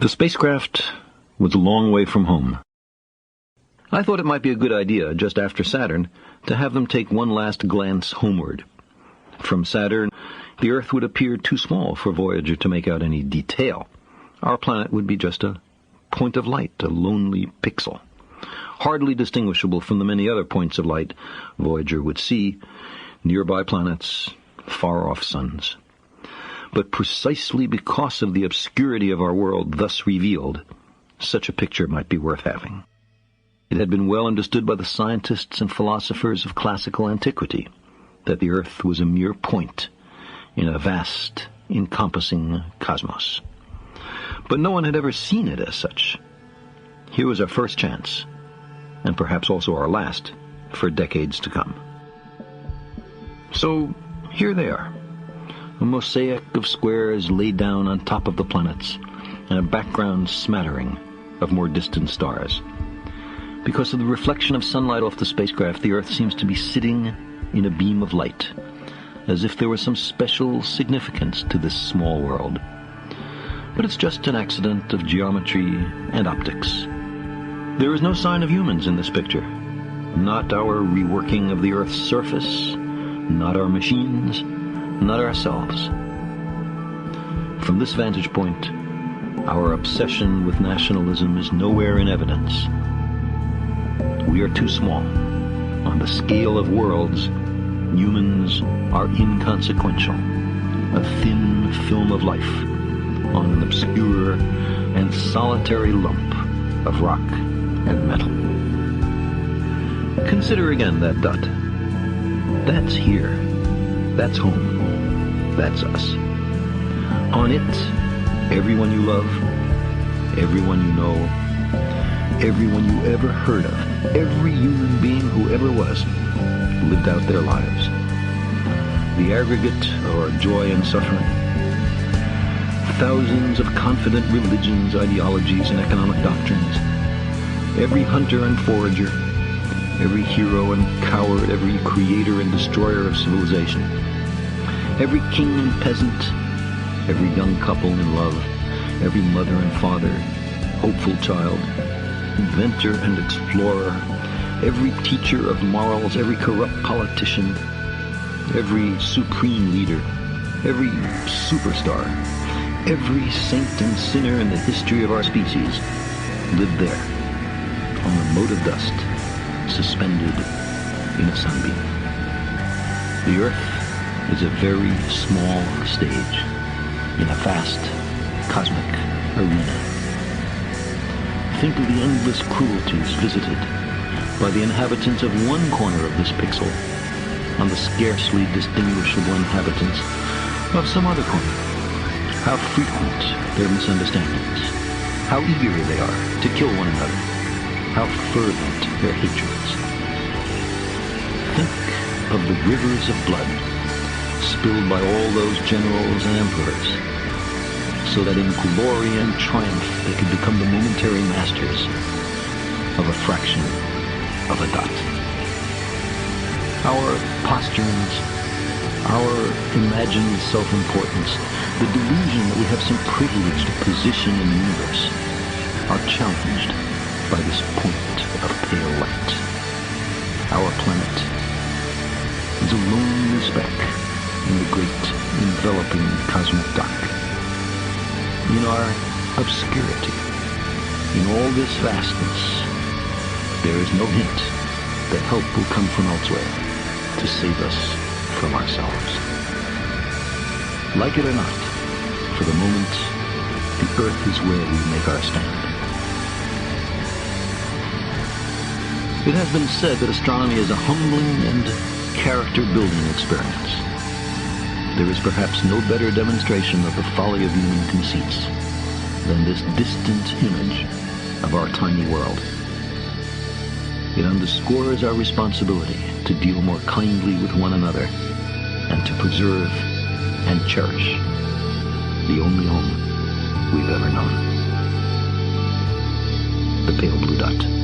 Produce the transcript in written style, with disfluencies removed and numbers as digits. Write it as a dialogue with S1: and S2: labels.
S1: The spacecraft was a long way from home. I thought it might be a good idea, just after Saturn, to have them take one last glance homeward. From Saturn, the Earth would appear too small for Voyager to make out any detail. Our planet would be just a point of light, a lonely pixel, hardly distinguishable from the many other points of light Voyager would see, nearby planets, far-off suns. But precisely because of the obscurity of our world thus revealed, such a picture might be worth having. It had been well understood by the scientists and philosophers of classical antiquity that the Earth was a mere point in a vast, encompassing cosmos. But no one had ever seen it as such. Here was our first chance, and perhaps also our last, for decades to come. So, here they are. A mosaic of squares laid down on top of the planets, and a background smattering of more distant stars. Because of the reflection of sunlight off the spacecraft, the Earth seems to be sitting in a beam of light, as if there was some special significance to this small world. But it's just an accident of geometry and optics. There is no sign of humans in this picture. Not our reworking of the Earth's surface, not our machines, not ourselves. From this vantage point, our obsession with nationalism is nowhere in evidence. We are too small. On the scale of worlds, humans are inconsequential, a thin film of life on an obscure and solitary lump of rock and metal. Consider again that dot. That's here. That's home. That's us. On it, everyone you love, everyone you know, everyone you ever heard of, every human being who ever was, lived out their lives. The aggregate of our joy and suffering. Thousands of confident religions, ideologies, and economic doctrines. Every hunter and forager, every hero and coward, every creator and destroyer of civilization. Every king and peasant, every young couple in love, every mother and father, hopeful child, inventor and explorer, every teacher of morals, every corrupt politician, every supreme leader, every superstar, every saint and sinner in the history of our species lived there, on a mote of dust, suspended in a sunbeam. The Earth is a very small stage in a vast cosmic arena. Think of the endless cruelties visited by the inhabitants of one corner of this pixel on the scarcely distinguishable inhabitants of some other corner. How frequent their misunderstandings, how eager they are to kill one another, how fervent their hatreds. Think of the rivers of blood spilled by all those generals and emperors, so that in glory and triumph they could become the momentary masters of a fraction of a dot. Our posturings, our imagined self-importance, the delusion that we have some privileged position in the universe, are challenged by this point of pale light. Our planet is a lonely speck in the great enveloping cosmic dark. In our obscurity, in all this vastness, there is no hint that help will come from elsewhere to save us from ourselves. Like it or not, for the moment, the Earth is where we make our stand. It has been said that astronomy is a humbling and character-building experience. There is perhaps no better demonstration of the folly of human conceits than this distant image of our tiny world. It underscores our responsibility to deal more kindly with one another and to preserve and cherish the only home we've ever known. The pale blue dot.